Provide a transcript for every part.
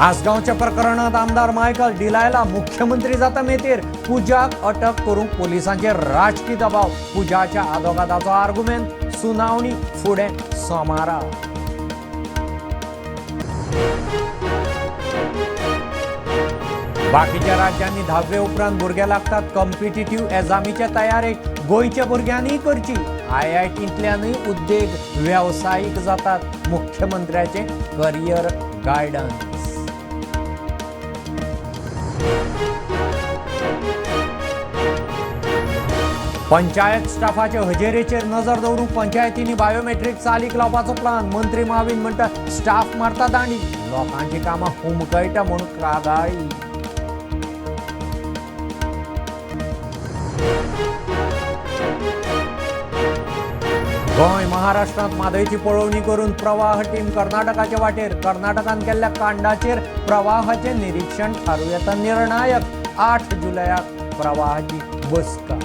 आसगावच्या प्रकरणात आमदार मायकल डिलायला मुख्यमंत्री जाता मेतेर पुजाक अटक करूंक पोलिसांचे राजकीय दबाव. पुजाच्या आदोगादाचो आर्ग्युमेंट सुनावणी फुडें सोमारा. बाकीच्या राज्यांनी 10वे उपरांत भुरगे लागतात. कॉम्पिटिटिव्ह एग्जामीच्या तयारेक गोंयच्या भुरग्यांनी करची. IITंतल्यानूय उद्देग व्यावसायिक जातात. मुख्यमंत्र्याचे करियर गायडन्स. पंचायत स्टाफाचे हजेरेचेर नजर दवरूंक पंचायतींनी बायोमेट्रीक चालीक लावपाचो प्लान. मंत्री माविन म्हणटा स्टाफ मारता दांडी. लोकांची कामां हुमकळटा म्हूण कागाळी. गोंय महाराष्ट्रांत म्हादयची पळोवणी करून प्रवाह टीम कर्नाटकाचे वाटेर. कर्नाटकान केल्ल्या कांडाचेर प्रवाहाचे निरीक्षण थारू येता निर्णायक. 8 जुलयाक प्रवाहाची बसका.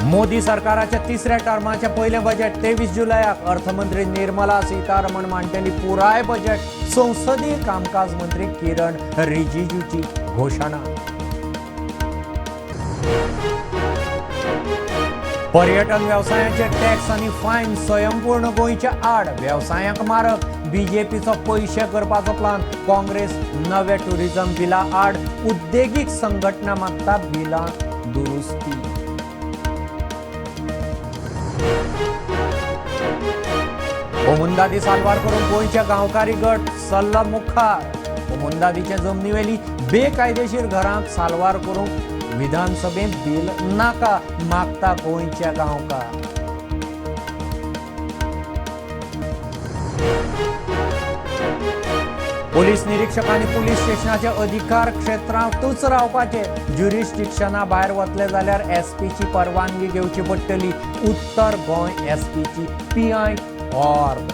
मोदी सरकाराच्या 3ऱ्या टर्माचे पयले बजेट 23 जुलयाक. अर्थमंत्री निर्मला सीतारमण मांडटली पुराय बजेट. संसदीय कामकाज मंत्री किरण रिजिजूची घोषणा. पर्यटन व्यवसायाचे टॅक्स आनी फायन स्वयंपूर्ण गोंयच्या आड. व्यवसायांक मारक. बीजेपीचो पयशे करपाचो प्लान. काँग्रेस नवे टुरिझम बिला आड. उद्देगीक संघटना मागता बिलां दुरुस्ती. ओमुंदादी साल्वार करून गोंयचे गांवकारी गट सल्ला मुखार. ओमुंदादीचे जमनीवेली बेकायदेशीर घरांक साल्वार करूंक विधानसभेत बिल नाका मागता गोंयचे गांवकार. पोलीस निरीक्षकांनी पुलीस स्टेशनाचे अधिकार क्षेत्रांतूच रावपाचे. ज्युरिस्डिक्शना भायर वतले जाल्यार एसपीची परवानगी घेवची पडटली. उत्तर गोंय एसपीची PI ऑर्ब.